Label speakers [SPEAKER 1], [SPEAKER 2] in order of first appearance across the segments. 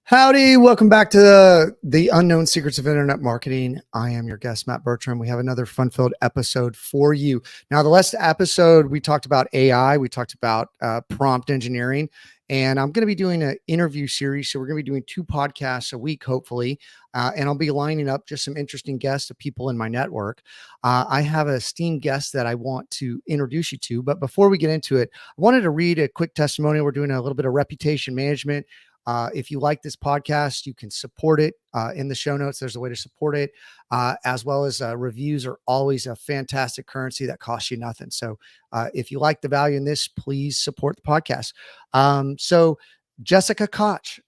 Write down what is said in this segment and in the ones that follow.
[SPEAKER 1] Howdy, welcome back to the Unknown Secrets of Internet Marketing. I am your guest, Matt Bertram. We have another fun-filled episode for you. Now, the last episode, we talked about AI, we talked about prompt engineering, and I'm going to be doing an interview series. So we're going to be doing 2 podcasts a week, hopefully, and I'll be lining up just some interesting guests of people in my network. I have an esteemed guest that I want to introduce you to, but before we get into it, I wanted to read a quick testimonial. We're doing a little bit of reputation management. If you like this podcast, you can support it in the show notes. There's a way to support it, as well as reviews are always a fantastic currency that costs you nothing. So if you like the value in this, please support the podcast. So Jessica Koch,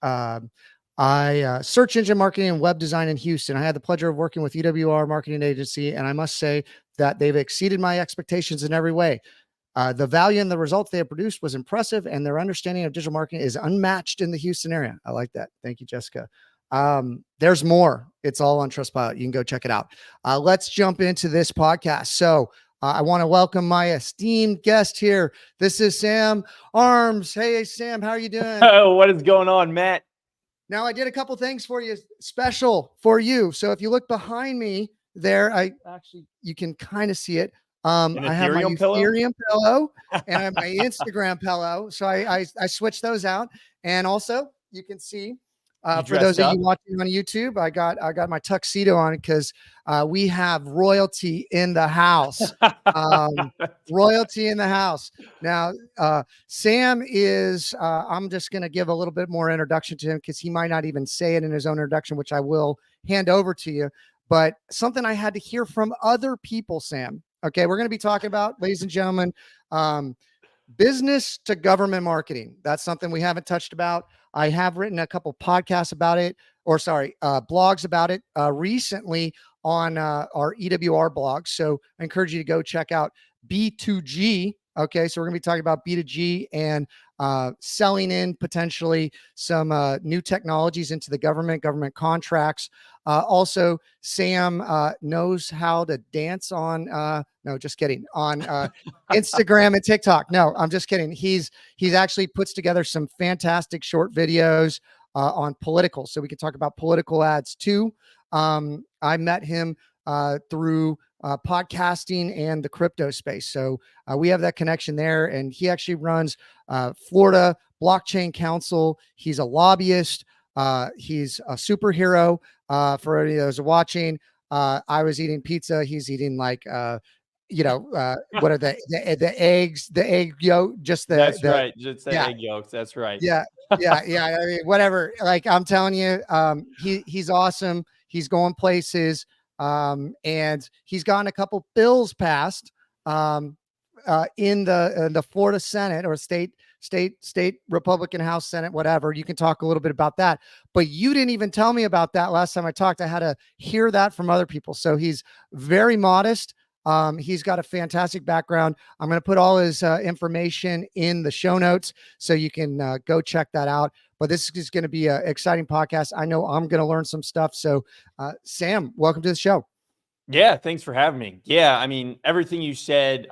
[SPEAKER 1] I search engine marketing and web design in Houston. I had the pleasure of working with EWR Marketing Agency, and I must say that they've exceeded my expectations in every way. The value and the results they have produced was impressive, and their understanding of digital marketing is unmatched in the Houston area. I like that. Thank you, Jessica. There's more. It's all on Trustpilot. You can go check it out. Let's jump into this podcast. So I want to welcome my esteemed guest here. This is Sam Arms. Hey, Sam, how are you doing?
[SPEAKER 2] Oh, what is going on, Matt?
[SPEAKER 1] Now, I did a couple things for you, special for you. So if you look behind me there, you can kind of see it. I have my Ethereum pillow and I have my Instagram pillow. So I switched those out. And also you can see, for those of you watching on YouTube, I got my tuxedo on because we have royalty in the house. Royalty in the house. Now, Sam is, I'm just going to give a little bit more introduction to him because he might not even say it in his own introduction, which I will hand over to you. But something I had to hear from other people, Sam. Okay, we're going to be talking about, ladies and gentlemen, business to government marketing. That's something we haven't touched about. I have written a couple podcasts about it, blogs about it recently on our EWR blog. So I encourage you to go check out B2G. Okay, so we're going to be talking about B2G and selling in potentially some new technologies into the government contracts. Also, Sam knows how to dance on, no, just kidding, on Instagram and TikTok. No, I'm just kidding. He's actually puts together some fantastic short videos on political. So we can talk about political ads too. I met him through podcasting and the crypto space. So we have that connection there. And he actually runs Florida Blockchain Council. He's a lobbyist. He's a superhero. For any of those watching, I was eating pizza. He's eating like, what are the eggs, the egg yolk, just
[SPEAKER 2] right. Just the egg yolks. That's right.
[SPEAKER 1] Yeah. I mean, whatever. Like I'm telling you, he's awesome. He's going places. And he's gotten a couple bills passed in the Florida Senate or state Republican House Senate, whatever. You can talk a little bit about that, but you didn't even tell me about that last time I talked. I had to hear that from other people. So he's very modest. He's got a fantastic background. I'm going to put all his information in the show notes so you can go check that out. But this is going to be an exciting podcast. I know I'm going to learn some stuff. So, Sam, welcome to the show.
[SPEAKER 2] Yeah, thanks for having me. Yeah, I mean, everything you said,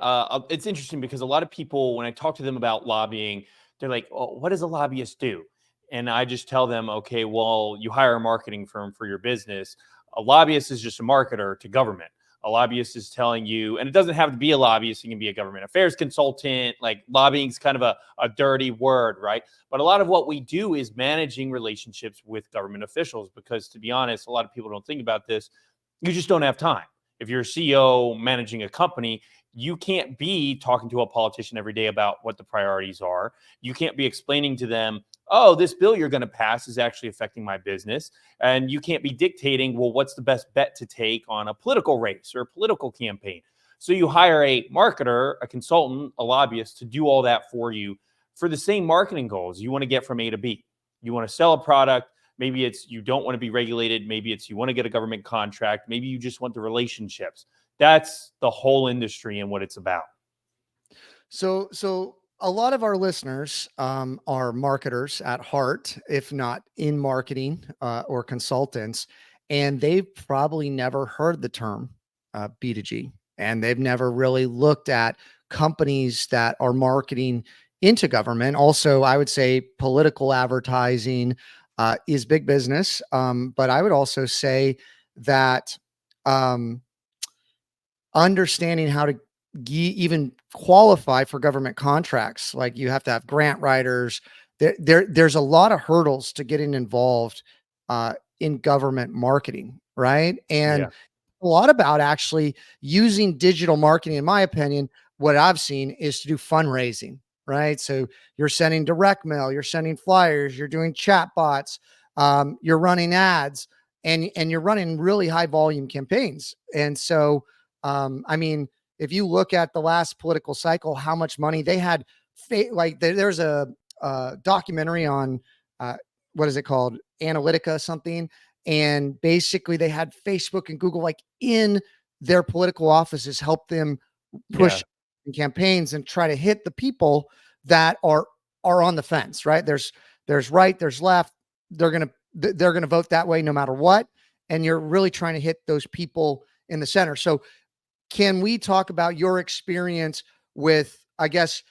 [SPEAKER 2] it's interesting because a lot of people, when I talk to them about lobbying, they're like, oh, what does a lobbyist do? And I just tell them, okay, well, you hire a marketing firm for your business. A lobbyist is just a marketer to government. A lobbyist is telling you, and it doesn't have to be a lobbyist, you can be a government affairs consultant. Like lobbying is kind of a dirty word, right? But a lot of what we do is managing relationships with government officials because, to be honest, a lot of people don't think about this. You just don't have time. If you're a CEO managing a company, you can't be talking to a politician every day about what the priorities are. You can't be explaining to them, oh, this bill you're going to pass is actually affecting my business. And you can't be dictating, well, what's the best bet to take on a political race or a political campaign? So you hire a marketer, a consultant, a lobbyist to do all that for you for the same marketing goals. You want to get from A to B. You want to sell a product. Maybe it's you don't want to be regulated. Maybe it's you want to get a government contract. Maybe you just want the relationships. That's the whole industry and what it's about.
[SPEAKER 1] So a lot of our listeners are marketers at heart, if not in marketing or consultants, and they've probably never heard the term B2G, and they've never really looked at companies that are marketing into government. Also, I would say political advertising, is big business. But I would also say that understanding how to even qualify for government contracts, like you have to have grant writers. There's a lot of hurdles to getting involved in government marketing, right? And
[SPEAKER 2] Yeah.
[SPEAKER 1] a lot about actually using digital marketing, in my opinion. What I've seen is to do fundraising, right? So you're sending direct mail, you're sending flyers, you're doing chat bots, you're running ads, and you're running really high volume campaigns. And so, I mean, if you look at the last political cycle, how much money they had, like there's a documentary on what is it called, Analytica something, and basically they had Facebook and Google like in their political offices help them
[SPEAKER 2] Yeah.
[SPEAKER 1] push campaigns and try to hit the people that are on the fence, right? There's right, there's left. They're gonna vote that way no matter what, and you're really trying to hit those people in the center. So can we talk about your experience with, I guess,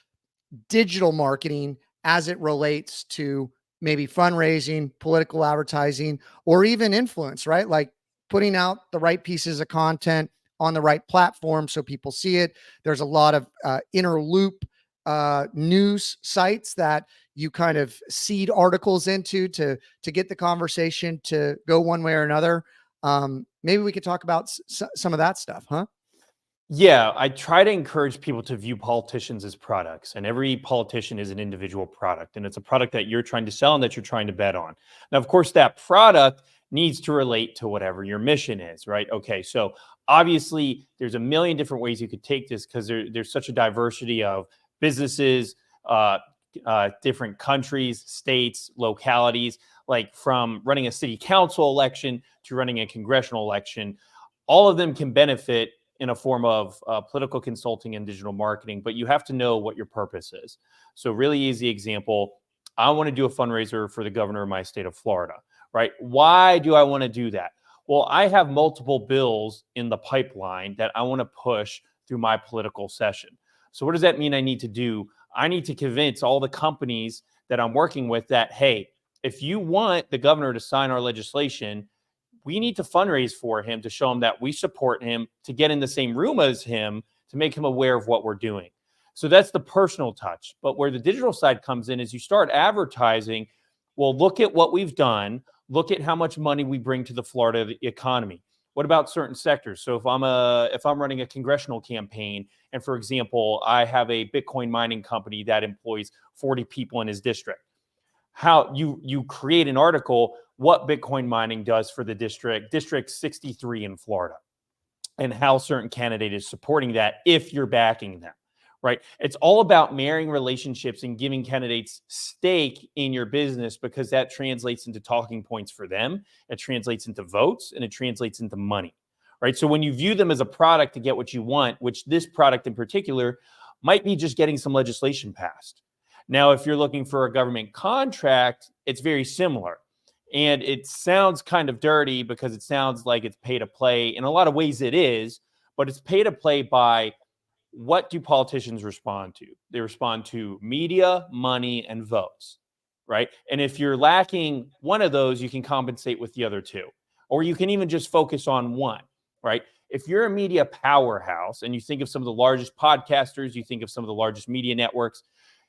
[SPEAKER 1] digital marketing as it relates to maybe fundraising, political advertising, or even influence, right? Like putting out the right pieces of content on the right platform so people see it. There's a lot of inner loop news sites that you kind of seed articles into to get the conversation to go one way or another. Maybe we could talk about some of that stuff, huh?
[SPEAKER 2] Yeah, I try to encourage people to view politicians as products, and every politician is an individual product, and it's a product that you're trying to sell and that you're trying to bet on. Now, of course, that product needs to relate to whatever your mission is, right? Okay, so obviously, there's a million different ways you could take this because there's such a diversity of businesses, uh, different countries, states, localities, like from running a city council election to running a congressional election. All of them can benefit in a form of political consulting and digital marketing, but you have to know what your purpose is. So, really easy example, I want to do a fundraiser for the governor of my state of Florida, right? Why do I want to do that? Well, I have multiple bills in the pipeline that I want to push through my political session. So, what does that mean I need to do? I need to convince all the companies that I'm working with that, hey, if you want the governor to sign our legislation, we need to fundraise for him to show him that we support him, to get in the same room as him, to make him aware of what we're doing. So that's the personal touch. But where the digital side comes in is you start advertising, well, look at what we've done. Look at how much money we bring to the Florida economy. What about certain sectors? So if I'm running a congressional campaign, and for example, I have a Bitcoin mining company that employs 40 people in his district, how you create an article what Bitcoin mining does for the district 63 in Florida, and how certain candidate is supporting that if you're backing them, right? It's all about marrying relationships and giving candidates stake in your business, because that translates into talking points for them, it translates into votes, and it translates into money, right? So when you view them as a product to get what you want, which this product in particular might be just getting some legislation passed. Now, if you're looking for a government contract, it's very similar. And it sounds kind of dirty because it sounds like it's pay to play. In a lot of ways, it is, but it's pay to play by what do politicians respond to? They respond to media, money, and votes, right? And if you're lacking one of those, you can compensate with the other two, or you can even just focus on one, right? If you're a media powerhouse and you think of some of the largest podcasters, you think of some of the largest media networks,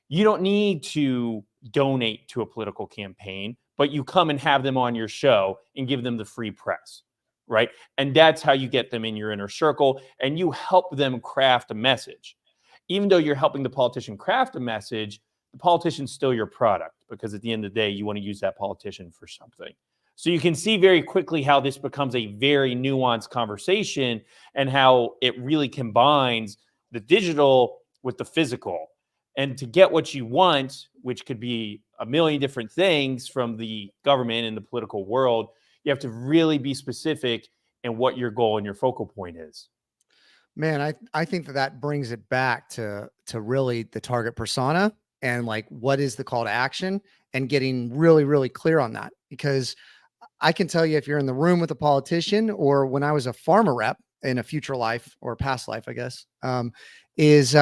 [SPEAKER 2] you don't need to donate to a political campaign, but you come and have them on your show and give them the free press, right? And that's how you get them in your inner circle, and you help them craft a message. Even though you're helping the politician craft a message, the politician's still your product, because at the end of the day, you want to use that politician for something. So you can see very quickly how this becomes a very nuanced conversation, and how it really combines the digital with the physical. And to get what you want, which could be a million different things from the government and the political world, you have to really be specific in what your goal and your focal point is.
[SPEAKER 1] Man, I think that brings it back to really the target persona and like what is the call to action, and getting really, really clear on that. Because I can tell you, if you're in the room with a politician, or when I was a farmer rep in a future life or past life, I guess, is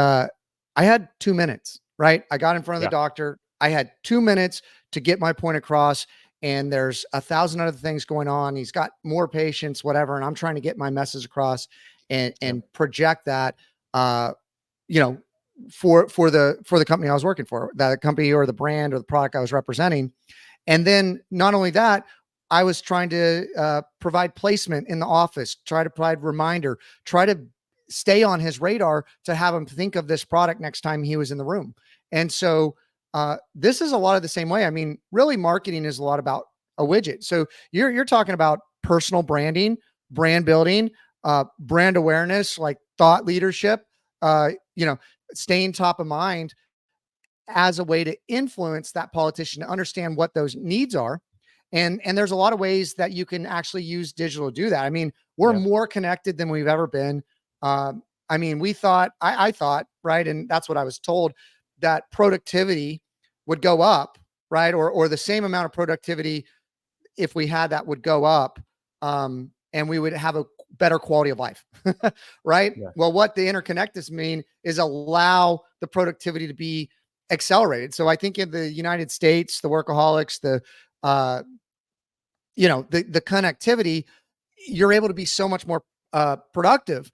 [SPEAKER 1] I had 2 minutes, right? I got in front of the
[SPEAKER 2] Yeah.
[SPEAKER 1] doctor. I had 2 minutes to get my point across. and there's 1,000 other things going on. He's got more patients, whatever. And I'm trying to get my message across and project that, you know, for the company I was working for, that company or the brand or the product I was representing. And then not only that, I was trying to provide placement in the office, try to provide reminder, try to stay on his radar to have him think of this product next time he was in the room. And so this is a lot of the same way. I mean, really marketing is a lot about a widget. So you're talking about personal branding, brand building, brand awareness, like thought leadership, you know, staying top of mind as a way to influence that politician to understand what those needs are. And there's a lot of ways that you can actually use digital to do that. I mean, we're more connected than we've ever been. I mean, we thought, I thought, right, and that's what I was told, that productivity would go up, right, or the same amount of productivity, if we had that, would go up, and we would have a better quality of life, right? Yeah. Well, what the interconnectedness mean is allow the productivity to be accelerated. So I think in the United States, the workaholics, the you know, the connectivity, you're able to be so much more productive,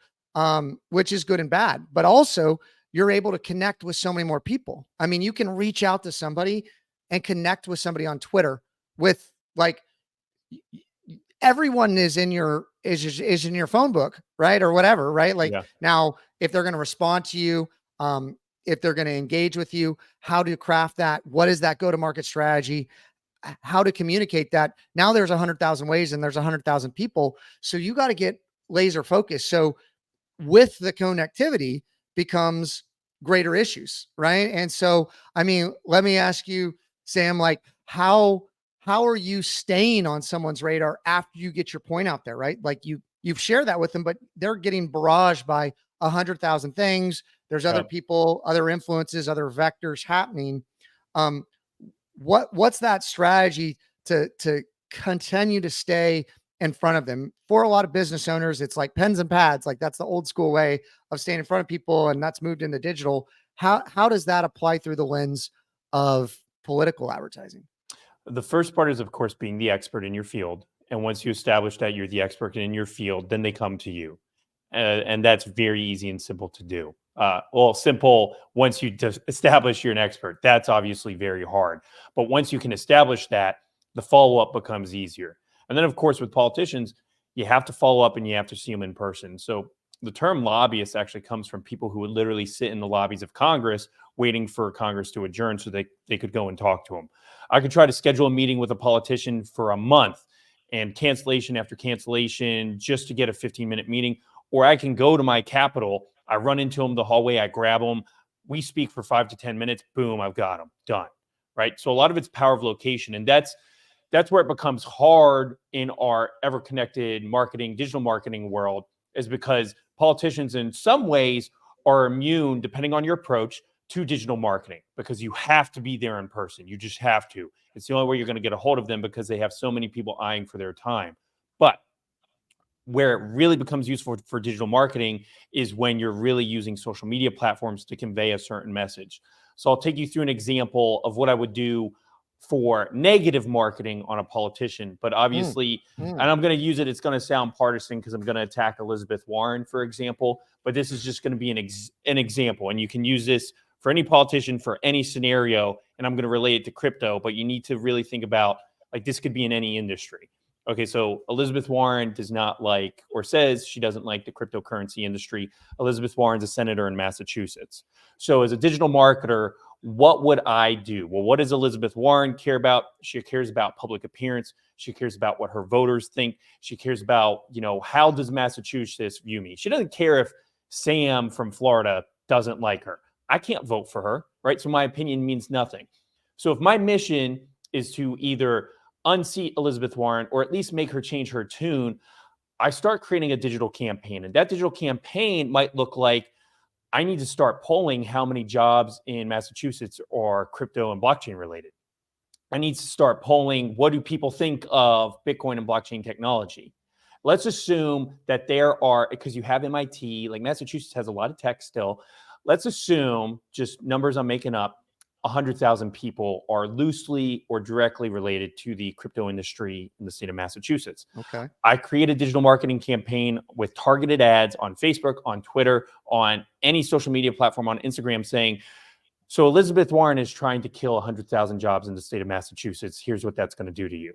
[SPEAKER 1] which is good and bad, but also you're able to connect with so many more people. I mean, you can reach out to somebody and connect with somebody on Twitter with, like, everyone is in your phone book, right? Or whatever, right? Like, now, if they're going to respond to you, if they're going to engage with you, how to craft that, what is that go-to-market strategy, how to communicate that. Now there's 100,000 ways and there's 100,000 people. So you got to get laser focused. So with the connectivity becomes greater issues, right? And so, I mean, let me ask you, Sam, like, how are you staying on someone's radar after you get your point out there, right? Like, you've shared that with them, but they're getting barraged by 100,000 things. There's other people, other influences, other vectors happening. What's that strategy to continue to stay in front of them? For a lot of business owners, it's like pens and pads. Like, that's the old school way of staying in front of people, and that's moved into digital. How does that apply through the lens of political advertising?
[SPEAKER 2] The first part is, of course, being the expert in your field. And once you establish that you're the expert in your field, then they come to you. And that's very easy and simple to do. Well, simple once you establish you're an expert. That's obviously very hard. But once you can establish that, the follow-up becomes easier. And then, of course, with politicians, you have to follow up and you have to see them in person. So the term lobbyist actually comes from people who would literally sit in the lobbies of Congress waiting for Congress to adjourn so they could go and talk to them. I could try to schedule a meeting with a politician for a month and cancellation after cancellation just to get a 15-minute meeting. Or I can go to my Capitol, I run into them the hallway, I grab them, we speak for 5 to 10 minutes, boom, I've got them, done, right? So a lot of it's power of location, and that's where it becomes hard in our ever-connected marketing, digital marketing world, is because politicians in some ways are immune, depending on your approach, to digital marketing, because you have to be there in person. You just have to. It's the only way you're going to get a hold of them, because they have so many people eyeing for their time. But where it really becomes useful for digital marketing is when you're really using social media platforms to convey a certain message. So I'll take you through an example of what I would do for negative marketing on a politician, but obviously, and I'm going to use it, it's going to sound partisan because I'm going to attack Elizabeth Warren, for example, but this is just going to be an example, and you can use this for any politician for any scenario, and I'm going to relate it to crypto, but you need to really think about, like, this could be in any industry. Okay, so Elizabeth Warren does not like, or says she doesn't like, the cryptocurrency industry. Elizabeth Warren's a senator in Massachusetts. So as a digital marketer, what would I do? Well, what does Elizabeth Warren care about? She cares about public appearance. She cares about what her voters think. She cares about, how does Massachusetts view me? She doesn't care if Sam from Florida doesn't like her. I can't vote for her, right? So my opinion means nothing. So if my mission is to either unseat Elizabeth Warren or at least make her change her tune, I start creating a digital campaign. And that digital campaign might look like, I need to start polling how many jobs in Massachusetts are crypto and blockchain related. I need to start polling, what do people think of Bitcoin and blockchain technology? Let's assume that there are, because you have MIT, like Massachusetts has a lot of tech still. Let's assume, just numbers I'm making up, 100,000 people are loosely or directly related to the crypto industry in the state of Massachusetts.
[SPEAKER 1] Okay.
[SPEAKER 2] I create a digital marketing campaign with targeted ads on Facebook, on Twitter, on any social media platform, on Instagram, saying, so Elizabeth Warren is trying to kill 100,000 jobs in the state of Massachusetts. Here's what that's going to do to you.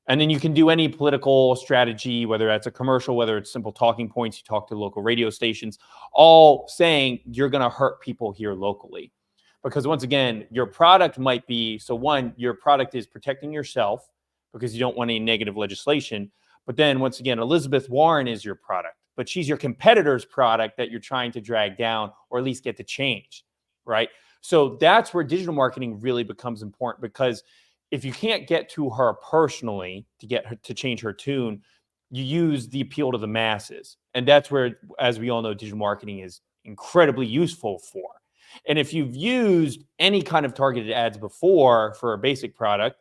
[SPEAKER 2] And then you can do any political strategy, whether that's a commercial, whether it's simple talking points, you talk to local radio stations, all saying you're going to hurt people here locally. Because once again, your product might be, so one, your product is protecting yourself because you don't want any negative legislation. But then once again, Elizabeth Warren is your product, but she's your competitor's product that you're trying to drag down or at least get to change, right? So that's where digital marketing really becomes important, because if you can't get to her personally to get her to change her tune, you use the appeal to the masses. And that's where, as we all know, digital marketing is incredibly useful for. And if you've used any kind of targeted ads before for a basic product,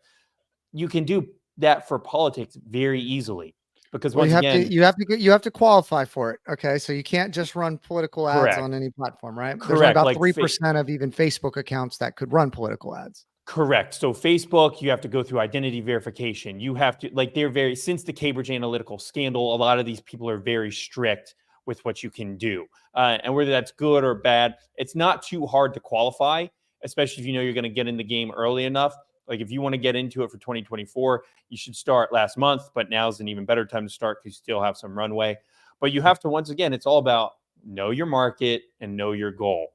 [SPEAKER 2] you can do that for politics very easily. Because once again,
[SPEAKER 1] you have to qualify for it. Okay. So you can't just run political ads on any platform, right? There's only about 3% of even Facebook accounts that could run political ads.
[SPEAKER 2] Correct. So Facebook, you have to go through identity verification. You have to, like, since the Cambridge Analytica scandal, a lot of these people are very strict with what you can do. And whether that's good or bad, it's not too hard to qualify, especially if you know you're going to get in the game early enough. Like, if you want to get into it for 2024, you should start last month, but now's an even better time to start because you still have some runway. But you have to, once again, it's all about know your market and know your goal.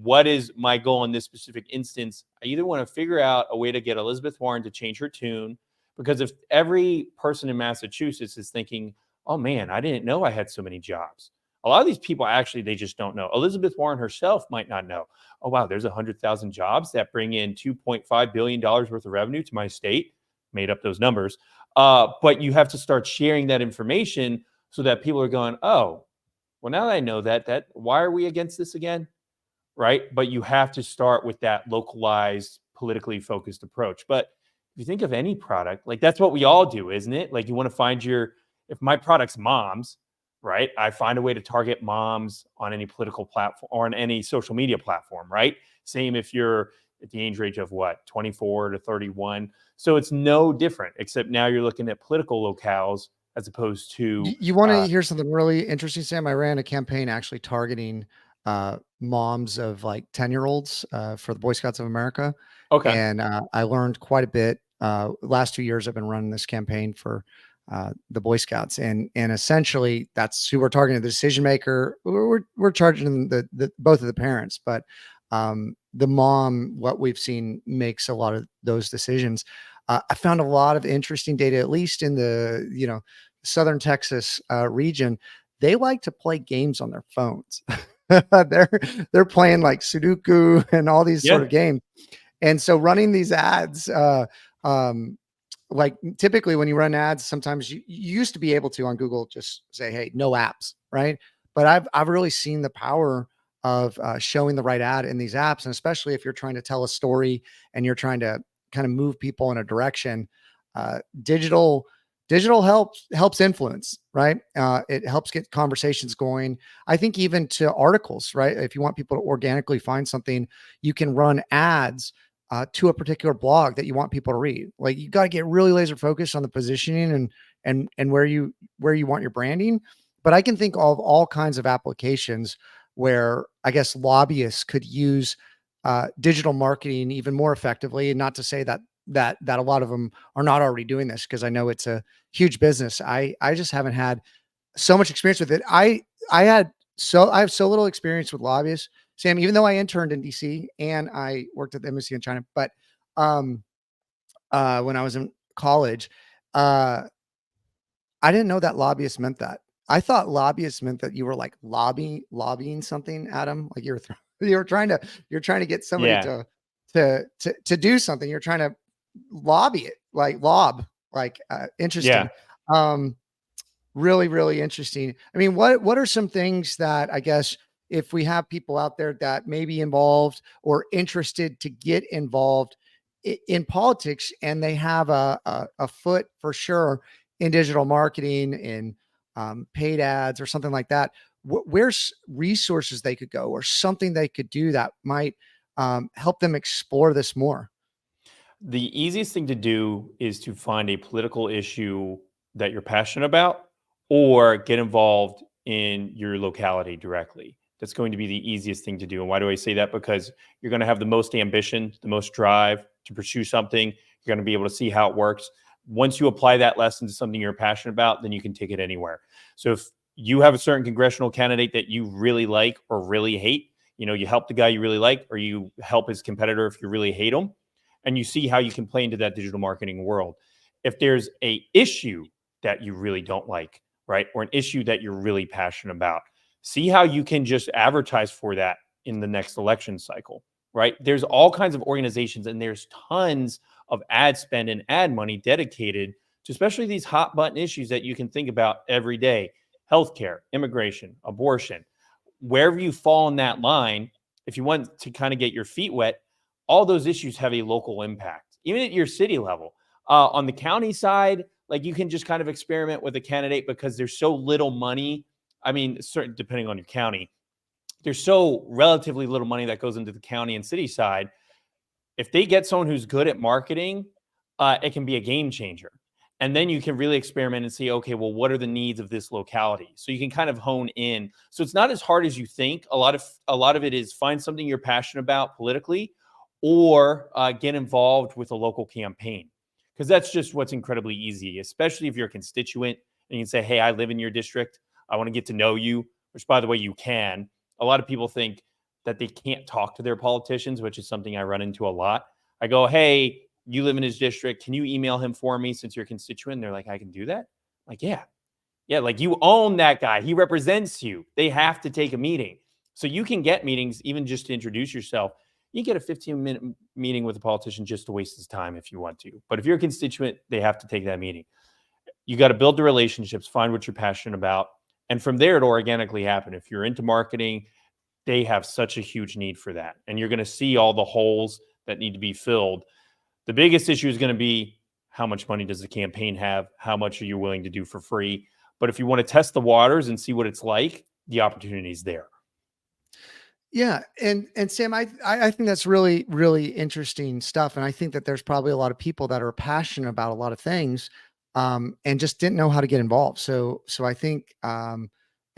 [SPEAKER 2] What is my goal in this specific instance? I either want to figure out a way to get Elizabeth Warren to change her tune, because if every person in Massachusetts is thinking, oh man, I didn't know I had so many jobs. A lot of these people actually, they just don't know. Elizabeth Warren herself might not know. Oh wow, there's 100,000 jobs that bring in $2.5 billion worth of revenue to my state. Made up those numbers. But you have to start sharing that information so that people are going, oh, well, now that I know that why are we against this again? Right? But you have to start with that localized, politically focused approach. But if you think of any product, like, that's what we all do, isn't it? Like, you want to find if my product's moms, right? I find a way to target moms on any political platform or on any social media platform, right? Same if you're at the age range of 24 to 31. So it's no different, except now you're looking at political locales as opposed to.
[SPEAKER 1] You want to hear something really interesting, Sam? I ran a campaign actually targeting moms of like 10-year-olds for the Boy Scouts of America.
[SPEAKER 2] Okay.
[SPEAKER 1] And I learned quite a bit. Last 2 years, I've been running this campaign for the Boy Scouts, and essentially that's who we're targeting, the decision maker. We're charging the both of the parents, but the mom, what we've seen, makes a lot of those decisions. I found a lot of interesting data, at least in the Southern Texas region. They like to play games on their phones. They're playing like Sudoku and all these sort of games. And so running these ads, like typically when you run ads, sometimes you used to be able to on Google just say, hey, no apps, right? But I've really seen the power of showing the right ad in these apps. And especially if you're trying to tell a story and you're trying to kind of move people in a direction, digital helps influence, right? It helps get conversations going. I think even to articles, right? If you want people to organically find something, you can run ads to a particular blog that you want people to read. Like, you got to get really laser focused on the positioning and where you want your branding. But I can think of all kinds of applications where I guess lobbyists could use digital marketing even more effectively. And not to say that a lot of them are not already doing this, because I know it's a huge business. I just haven't had so much experience with it. I have so little experience with lobbyists, Sam, even though I interned in DC and I worked at the embassy in China. But when I was in college, I didn't know that lobbyist meant that. I thought lobbyists meant that you were like lobbying something, Adam. Like you're trying to get somebody to do something. You're trying to lobby it, like interesting. Really, really interesting. I mean, what are some things that, I guess, if we have people out there that may be involved or interested to get involved in politics, and they have a foot for sure in digital marketing, in paid ads or something like that, where's resources they could go or something they could do that might help them explore this more?
[SPEAKER 2] The easiest thing to do is to find a political issue that you're passionate about or get involved in your locality directly. That's going to be the easiest thing to do. And why do I say that? Because you're going to have the most ambition, the most drive to pursue something. You're going to be able to see how it works. Once you apply that lesson to something you're passionate about, then you can take it anywhere. So if you have a certain congressional candidate that you really like or really hate, you help the guy you really like, or you help his competitor if you really hate him, and you see how you can play into that digital marketing world. If there's a issue that you really don't like, right, or an issue that you're really passionate about, see how you can just advertise for that in the next election cycle, right? There's all kinds of organizations and there's tons of ad spend and ad money dedicated to especially these hot button issues that you can think about every day: healthcare, immigration, abortion. Wherever you fall in that line, if you want to kind of get your feet wet, all those issues have a local impact, even at your city level. On the county side, like, you can just kind of experiment with a candidate because there's so little money. I mean, certain depending on your county, there's so relatively little money that goes into the county and city side. If they get someone who's good at marketing, it can be a game changer. And then you can really experiment and see, okay, well, what are the needs of this locality? So you can kind of hone in. So it's not as hard as you think. A lot of it is find something you're passionate about politically, or get involved with a local campaign, because that's just what's incredibly easy, especially if you're a constituent and you can say, hey, I live in your district. I want to get to know you, which, by the way, you can. A lot of people think that they can't talk to their politicians, which is something I run into a lot. I go, hey, you live in his district. Can you email him for me since you're a constituent? And they're like, I can do that? I'm like, yeah. Yeah, like, you own that guy. He represents you. They have to take a meeting. So you can get meetings even just to introduce yourself. You get a 15-minute meeting with a politician just to waste his time if you want to. But if you're a constituent, they have to take that meeting. You got to build the relationships, find what you're passionate about. And from there, it'll organically happen. If you're into marketing, they have such a huge need for that. And you're going to see all the holes that need to be filled. The biggest issue is going to be, how much money does the campaign have? How much are you willing to do for free? But if you want to test the waters and see what it's like, the opportunity is there.
[SPEAKER 1] Yeah, and Sam, I think that's really, really interesting stuff, and I think that there's probably a lot of people that are passionate about a lot of things, and just didn't know how to get involved. So I think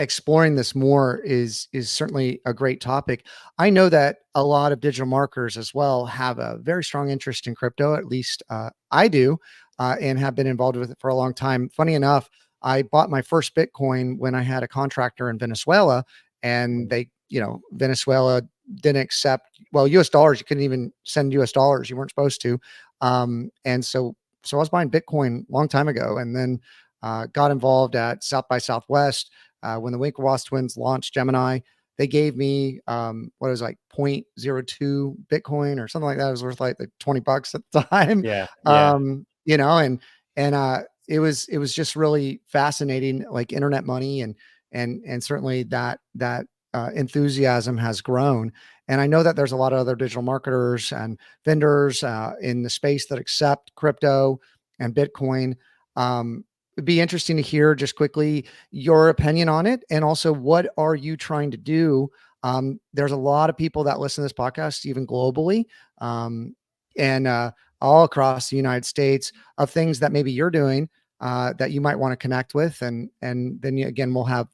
[SPEAKER 1] exploring this more is certainly a great topic. I know that a lot of digital marketers as well have a very strong interest in crypto. At least I do, and have been involved with it for a long time. Funny enough, I bought my first Bitcoin when I had a contractor in Venezuela, and Venezuela didn't accept, well, US dollars. You couldn't even send US dollars. You weren't supposed to. And so I was buying Bitcoin a long time ago, and then got involved at South by Southwest when the Winklevoss twins launched Gemini. They gave me what was like 0.02 Bitcoin or something like that. It was worth like $20 at the time.
[SPEAKER 2] Yeah.
[SPEAKER 1] And it was just really fascinating, like internet money, and certainly that enthusiasm has grown. And I know that there's a lot of other digital marketers and vendors in the space that accept crypto and Bitcoin. It'd be interesting to hear just quickly your opinion on it. And also, what are you trying to do? There's a lot of people that listen to this podcast, even globally, and all across the United States, of things that maybe you're doing that you might want to connect with. And then again, we'll have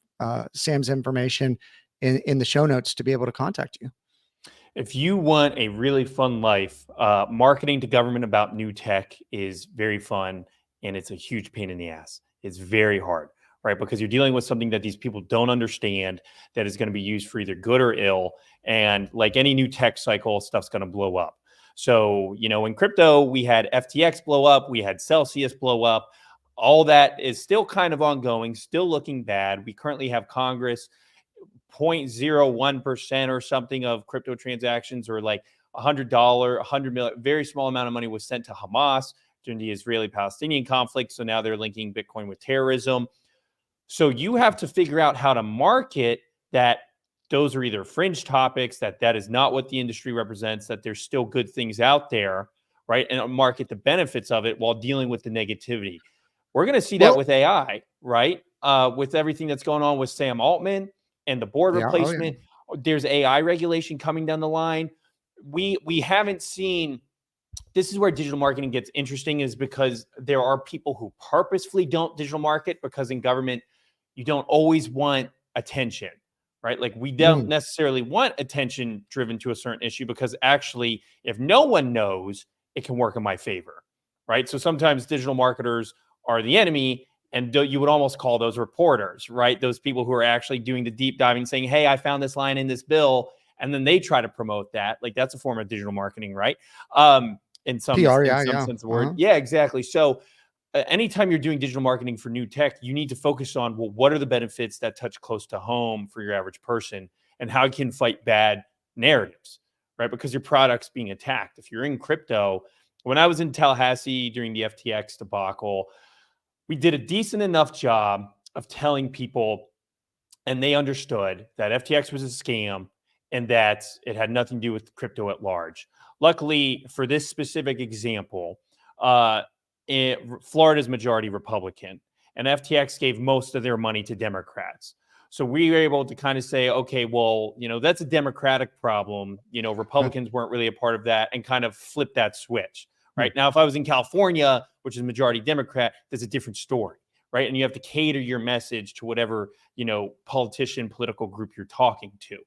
[SPEAKER 1] Sam's information in the show notes to be able to contact you.
[SPEAKER 2] If you want a really fun life, marketing to government about new tech is very fun, and it's a huge pain in the ass. It's very hard, right? Because you're dealing with something that these people don't understand, that is going to be used for either good or ill. And like any new tech cycle, stuff's going to blow up. So, in crypto, we had FTX blow up, we had Celsius blow up. All that is still kind of ongoing, still looking bad. We currently have Congress 0.01% or something of crypto transactions, or like $100, $100 million, very small amount of money was sent to Hamas during the Israeli-Palestinian conflict. So now they're linking Bitcoin with terrorism. So you have to figure out how to market that those are either fringe topics, that is not what the industry represents, that there's still good things out there, right? And market the benefits of it while dealing with the negativity. We're going to see that with AI, right? With everything that's going on with Sam Altman and the board replacement. There's AI regulation coming down the line. we haven't seen. This is where digital marketing gets interesting, is because there are people who purposefully don't digital market, because in government, you don't always want attention, right? Like, we don't necessarily want attention driven to a certain issue, because actually, if no one knows, it can work in my favor, right? So sometimes digital marketers are the enemy, and you would almost call those reporters, right? Those people who are actually doing the deep diving, saying, hey, I found this line in this bill, and then they try to promote that. Like, that's a form of digital marketing, right? In some
[SPEAKER 1] PR,
[SPEAKER 2] sense of the word. Yeah, exactly. So anytime you're doing digital marketing for new tech, you need to focus on, well, what are the benefits that touch close to home for your average person, and how you can fight bad narratives, right? Because your product's being attacked. If you're in crypto, when I was in Tallahassee during the FTX debacle, we did a decent enough job of telling people, and they understood, that FTX was a scam and that it had nothing to do with crypto at large. Luckily, for this specific example, Florida's majority Republican, and FTX gave most of their money to Democrats. So we were able to kind of say, okay, well, that's a Democratic problem. Republicans weren't really a part of that, and kind of flip that switch. Right now, if I was in California, which is majority Democrat, there's a different story, right? And you have to cater your message to whatever politician, political group you're talking to.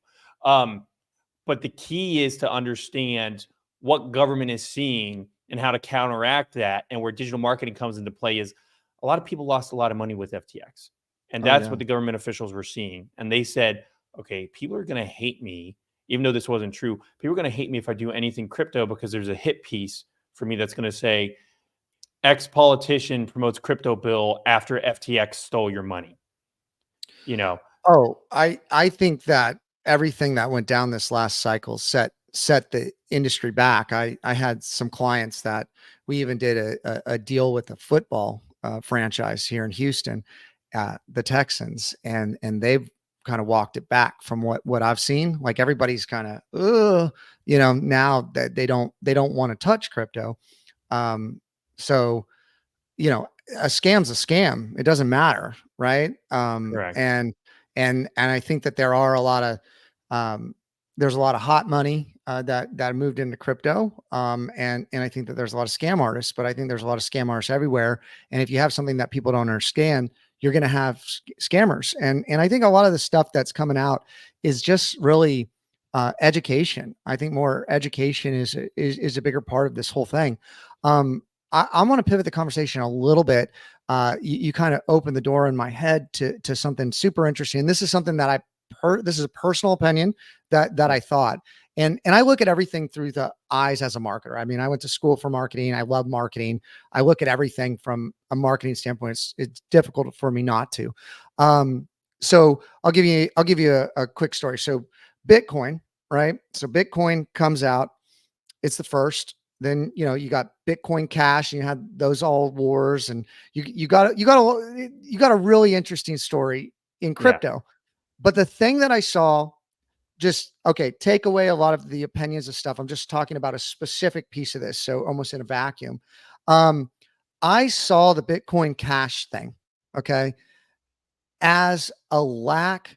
[SPEAKER 2] But the key is to understand what government is seeing and how to counteract that. And where digital marketing comes into play is, a lot of people lost a lot of money with FTX. And that's what the government officials were seeing. And they said, okay, people are going to hate me, even though this wasn't true. People are going to hate me if I do anything crypto, because there's a hit piece for me that's going to say, X politician promotes crypto bill after FTX stole your money.
[SPEAKER 1] Oh, I think that everything that went down this last cycle set the industry back. I had some clients that we even did a deal with a football franchise here in Houston, the Texans, and they've kind of walked it back from what I've seen. Like, everybody's kind of, now that they don't want to touch crypto. So, a scam's a scam. It doesn't matter. Right.
[SPEAKER 2] Correct.
[SPEAKER 1] And I think that there are a lot of, there's a lot of hot money that moved into crypto. And I think that there's a lot of scam artists, but I think there's a lot of scam artists everywhere. And if you have something that people don't understand, you're going to have scammers. And I think a lot of the stuff that's coming out is just really education. I think more education is a bigger part of this whole thing. I want to pivot the conversation a little bit. You kind of opened the door in my head to something super interesting. And this is something that this is a personal opinion that I thought, and I look at everything through the eyes as a marketer. I mean, I went to school for marketing. I love marketing. I look at everything from a marketing standpoint. It's difficult for me not to. So I'll give you a quick story. So Bitcoin, right? So Bitcoin comes out. It's the first. Then, you got Bitcoin Cash, and you had those all wars, and you got a really interesting story in crypto. Yeah. But the thing that I saw, take away a lot of the opinions of stuff. I'm just talking about a specific piece of this. So almost in a vacuum. I saw the Bitcoin Cash thing, okay, as a lack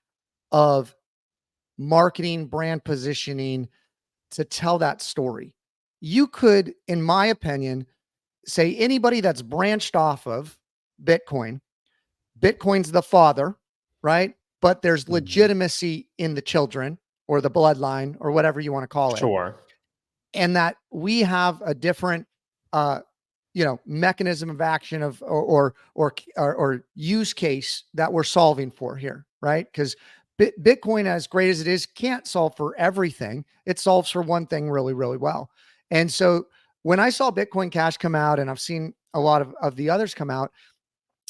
[SPEAKER 1] of marketing, brand positioning to tell that story. You could, in my opinion, say anybody that's branched off of Bitcoin's the father, right? But there's legitimacy in the children, or the bloodline, or whatever you want to call it.
[SPEAKER 2] Sure.
[SPEAKER 1] And that we have a different, mechanism of action or use case that we're solving for here, right? Because Bitcoin, as great as it is, can't solve for everything. It solves for one thing really, really well. And so when I saw Bitcoin Cash come out, and I've seen a lot of the others come out,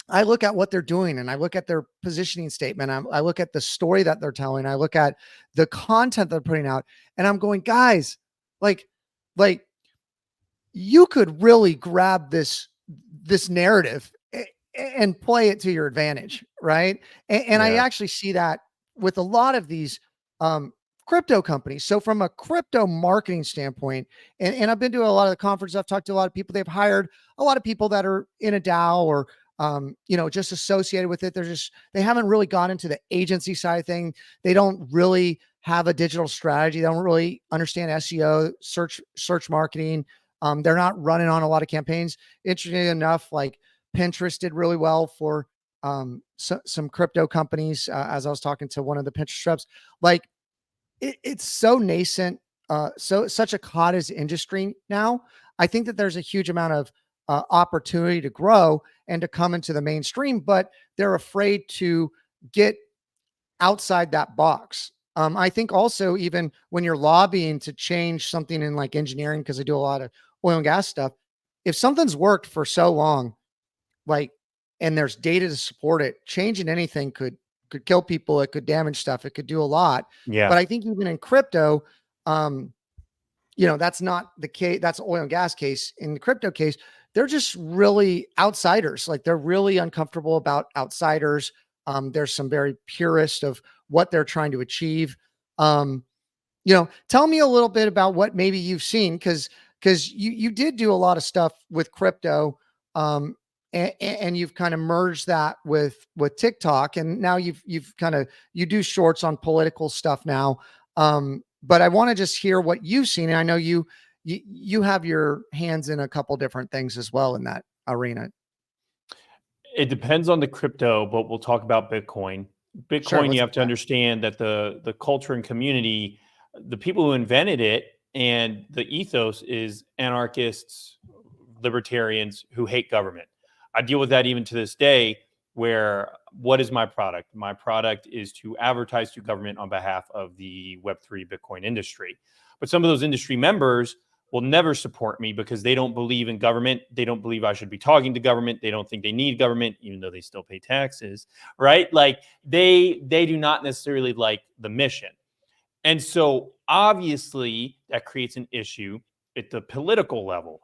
[SPEAKER 1] I look at what they're doing, and I look at their positioning statement. I look at the story that they're telling. I look at the content they're putting out, and I'm going, guys, like you could really grab this narrative and play it to your advantage. Right. And I actually see that with a lot of these, crypto companies. So from a crypto marketing standpoint, and I've been to a lot of the conferences, I've talked to a lot of people, they've hired a lot of people that are in a DAO or, just associated with it. They haven't really gone into the agency side thing. They don't really have a digital strategy. They don't really understand SEO, search marketing. They're not running on a lot of campaigns. Interestingly enough, like Pinterest did really well for some crypto companies. As I was talking to one of the Pinterest reps, like it's so nascent, such a cottage industry now. I think that there's a huge amount of opportunity to grow and to come into the mainstream, but they're afraid to get outside that box. I think also, even when you're lobbying to change something in like engineering, because I do a lot of oil and gas stuff, if something's worked for so long, like, and there's data to support it, changing anything could kill people. It could damage stuff. It could do a lot.
[SPEAKER 2] Yeah.
[SPEAKER 1] But I think even in crypto, that's not the case. That's oil and gas case. In the crypto case, they're just really outsiders. Like, they're really uncomfortable about outsiders. There's some very purist of what they're trying to achieve. Tell me a little bit about what maybe you've seen, because you did do a lot of stuff with crypto, and you've kind of merged that with TikTok, and now you've kind of, you do shorts on political stuff now. But I want to just hear what you've seen, and I know you have your hands in a couple different things as well in that arena.
[SPEAKER 2] It depends on the crypto, but we'll talk about Bitcoin. Bitcoin, sure, you have to understand that the culture and community, the people who invented it, and the ethos is anarchists, libertarians who hate government. I deal with that even to this day, where what is my product? My product is to advertise to government on behalf of the Web3 Bitcoin industry. But some of those industry members will never support me because they don't believe in government. They don't believe I should be talking to government. They don't think they need government, even though they still pay taxes, right? Like, they do not necessarily like the mission. And so obviously that creates an issue at the political level.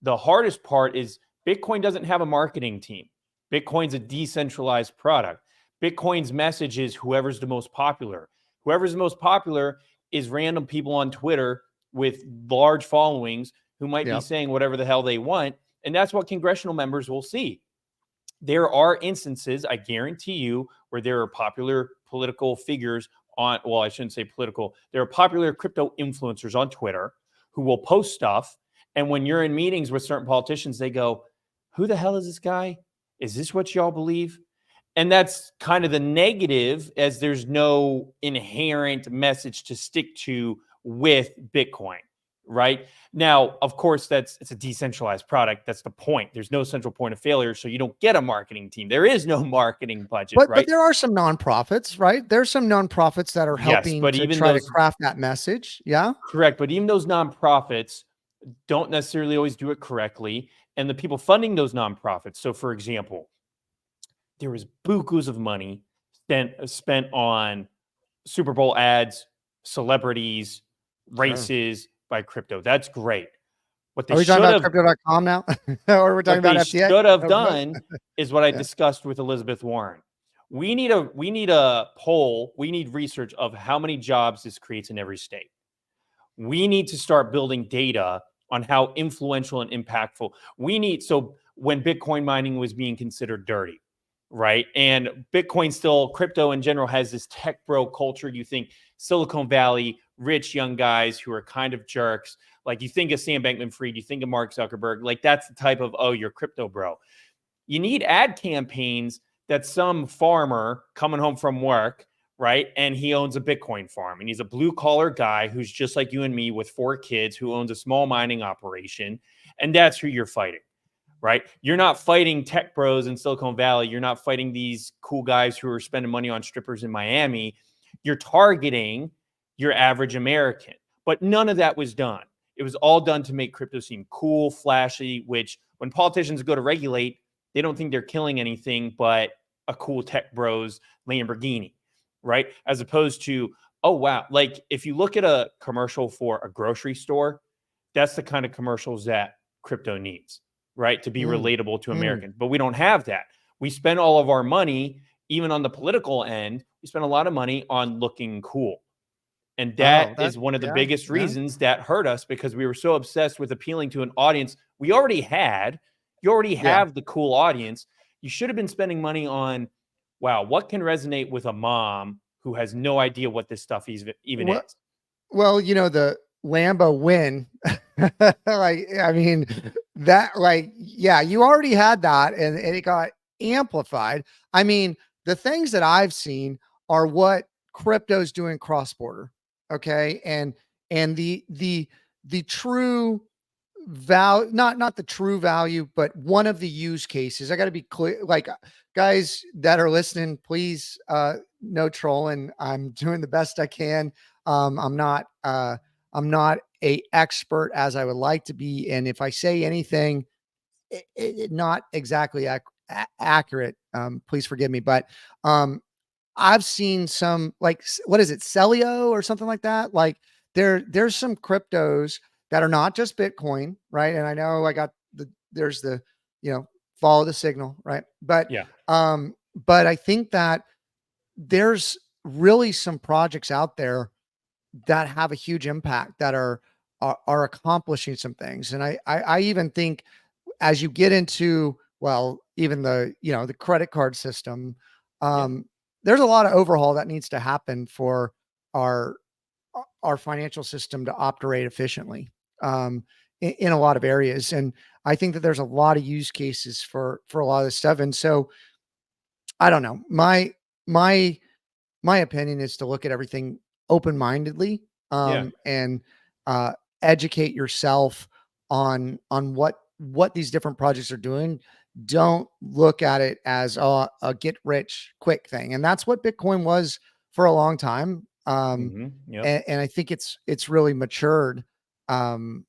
[SPEAKER 2] The hardest part is Bitcoin doesn't have a marketing team. Bitcoin's a decentralized product. Bitcoin's message is whoever's the most popular. Whoever's the most popular is random people on Twitter with large followings who might be saying whatever the hell they want. And that's what congressional members will see. There are instances, I guarantee you, where there are popular political figures I shouldn't say political. There are popular crypto influencers on Twitter who will post stuff. And when you're in meetings with certain politicians, they go, who the hell is this guy? Is this what y'all believe? And that's kind of the negative, as there's no inherent message to stick to with Bitcoin, right? Now, of course, it's a decentralized product. That's the point. There's no central point of failure, so you don't get a marketing team. There is no marketing budget, right?
[SPEAKER 1] But there are some nonprofits, right? There's some nonprofits that are helping to try to craft that message. Yeah,
[SPEAKER 2] correct. But even those nonprofits don't necessarily always do it correctly. And the people funding those nonprofits. So, for example, there was bukus of money spent on Super Bowl ads, celebrities, races by crypto. That's great. What they
[SPEAKER 1] are we talking about crypto.com now? Or we're talking about FTX?
[SPEAKER 2] Should have done is what I discussed with Elizabeth Warren. We need a poll. We need research of how many jobs this creates in every state. We need to start building data on how influential and impactful so when Bitcoin mining was being considered dirty, right? And crypto in general has this tech bro culture. You think Silicon Valley, rich young guys who are kind of jerks. Like, you think of Sam Bankman-Fried, you think of Mark Zuckerberg, like that's the type of, oh, you're crypto bro. You need ad campaigns that some farmer coming home from work, right? And he owns a Bitcoin farm, and he's a blue collar guy who's just like you and me with 4 kids who owns a small mining operation. And that's who you're fighting, right? You're not fighting tech bros in Silicon Valley. You're not fighting these cool guys who are spending money on strippers in Miami. You're targeting your average American, but none of that was done. It was all done to make crypto seem cool, flashy, which when politicians go to regulate, they don't think they're killing anything but a cool tech bros Lamborghini, right? As opposed to, oh, wow. Like, if you look at a commercial for a grocery store, that's the kind of commercials that crypto needs, right? To be relatable to Americans. But we don't have that. We spend all of our money, even on the political end, we spend a lot of money on looking cool. And that is one of the biggest reasons that hurt us, because we were so obsessed with appealing to an audience we already had. You already have the cool audience. You should have been spending money on, wow, what can resonate with a mom who has no idea what this stuff even
[SPEAKER 1] Well,
[SPEAKER 2] is.
[SPEAKER 1] well, the Lambo win, like, I mean, that, like, yeah, you already had that, and it got amplified. I mean, the things that I've seen are what crypto's doing cross border. Okay. And the true value, not the true value, but one of the use cases. I got to be clear, like, guys that are listening, please, no trolling. I'm doing the best I can. I'm not a expert as I would like to be, and if I say anything not exactly accurate, please forgive me. But I've seen some, like, what is it, Celio or something like that? Like, there's some cryptos that are not just Bitcoin, right? And I know there's the, follow the signal, right?
[SPEAKER 2] Yeah.
[SPEAKER 1] But I think that there's really some projects out there that have a huge impact, that are accomplishing some things. And I even think, as you get into, well, even the credit card system,
[SPEAKER 2] Yeah.
[SPEAKER 1] there's a lot of overhaul that needs to happen for our our financial system to operate efficiently, in a lot of areas. And I think that there's a lot of use cases for a lot of this stuff. And so I don't know. My my opinion is to look at everything open-mindedly,
[SPEAKER 2] Yeah.
[SPEAKER 1] and uh, educate yourself on what these different projects are doing. Don't look at it as a get rich quick thing, and that's what Bitcoin was for a long time.
[SPEAKER 2] Yep.
[SPEAKER 1] And I think it's really matured. Um,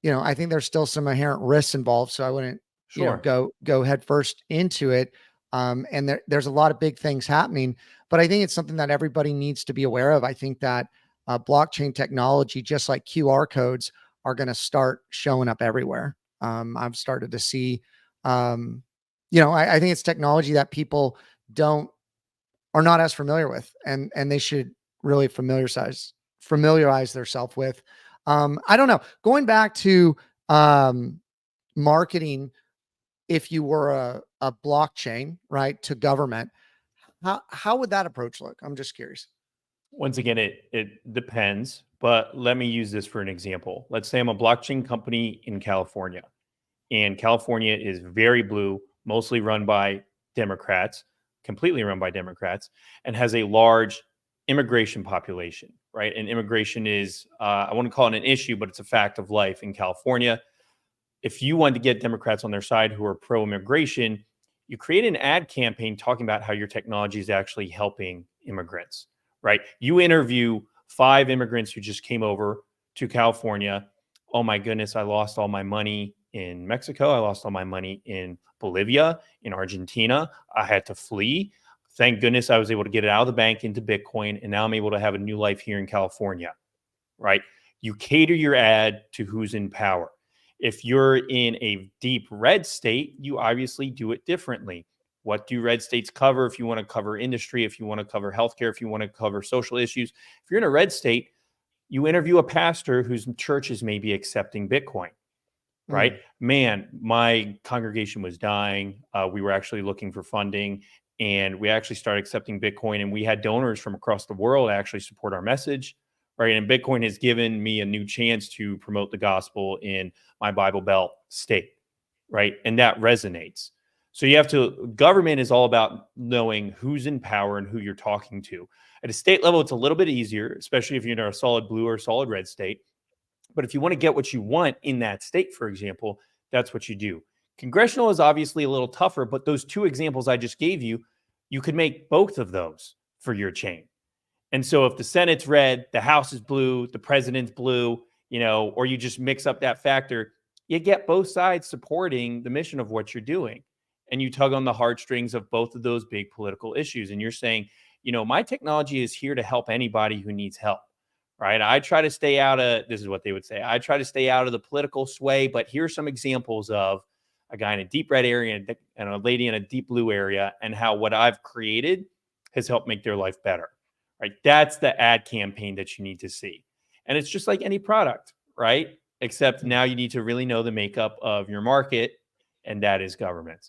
[SPEAKER 1] I think there's still some inherent risks involved, so I wouldn't,
[SPEAKER 2] Sure.
[SPEAKER 1] go head first into it. And there's a lot of big things happening, but I think it's something that everybody needs to be aware of. I think that blockchain technology, just like QR codes, are going to start showing up everywhere. I've started to see, I think it's technology that people don't are not as familiar with, and they should really familiarize themselves with. I don't know. Going back to um, marketing, if you were a blockchain, right, to government, how would that approach look? I'm just curious.
[SPEAKER 2] Once again, it depends, but let me use this for an example. Let's say I'm a blockchain company in California, and California is very blue, mostly run by Democrats, completely run by Democrats, and has a large immigration population, right? And immigration is, I wouldn't call it an issue, but it's a fact of life in California. If you want to get Democrats on their side who are pro immigration, you create an ad campaign talking about how your technology is actually helping immigrants, right? You interview 5 immigrants who just came over to California. Oh my goodness, I lost all my money in Mexico. I lost all my money in Bolivia, in Argentina. I had to flee. Thank goodness I was able to get it out of the bank into Bitcoin. And now I'm able to have a new life here in California, right? You cater your ad to who's in power. If you're in a deep red state, you obviously do it differently. What do red states cover? If you want to cover industry, if you want to cover healthcare, if you want to cover social issues, if you're in a red state, you interview a pastor whose church is maybe accepting Bitcoin, right?
[SPEAKER 1] Mm,
[SPEAKER 2] Man, my congregation was dying. We were actually looking for funding, and we actually started accepting Bitcoin, and we had donors from across the world actually support our message, right? And Bitcoin has given me a new chance to promote the gospel in my Bible Belt state, right? And that resonates. So government is all about knowing who's in power and who you're talking to. At a state level, it's a little bit easier, especially if you're in a solid blue or solid red state. But if you want to get what you want in that state, for example, that's what you do. Congressional is obviously a little tougher, but those 2 examples I just gave you, you could make both of those for your chain. And so if the Senate's red, the House is blue, the president's blue, or you just mix up that factor, you get both sides supporting the mission of what you're doing. And you tug on the heartstrings of both of those big political issues. And you're saying, my technology is here to help anybody who needs help, right? I try to stay out of, this is what they would say, I try to stay out of the political sway, but here's some examples of a guy in a deep red area and a lady in a deep blue area, and how what I've created has helped make their life better, right? That's the ad campaign that you need to see. And it's just like any product, right? Except
[SPEAKER 1] mm.
[SPEAKER 2] now you need to really know the makeup of your market, and that is government.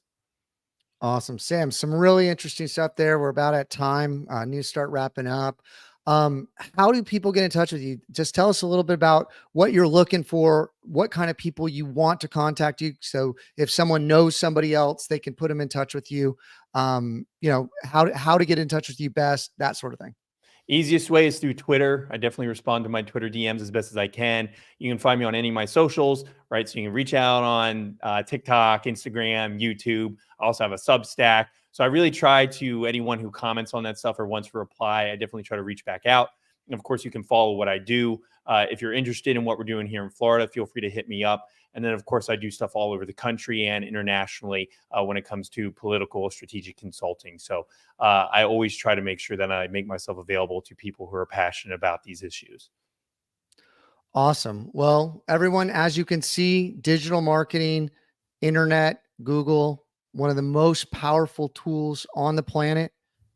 [SPEAKER 1] Awesome, Sam. Some really interesting stuff there. We're about at time. Need to start wrapping up. How do people get in touch with you? Just tell us a little bit about what you're looking for, what kind of people you want to contact you. So if someone knows somebody else, they can put them in touch with you. How to get in touch with you best, that sort of thing.
[SPEAKER 2] Easiest way is through Twitter. I definitely respond to my Twitter DMs as best as I can. You can find me on any of my socials, right? So you can reach out on TikTok, Instagram, YouTube. I also have a Substack. So I really try to, anyone who comments on that stuff or wants to reply, I definitely try to reach back out. And of course, you can follow what I do. If you're interested in what we're doing here in Florida, feel free to hit me up. And then, of course, I do stuff all over the country and internationally when it comes to political strategic consulting. So I always try to make sure that I make myself available to people who are passionate about these issues.
[SPEAKER 1] Awesome. Well, everyone, as you can see, digital marketing, internet, Google, one of the most powerful tools on the planet,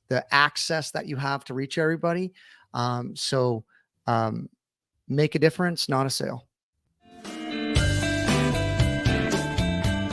[SPEAKER 1] the access that you have to reach everybody. So um, make a difference, not a sale.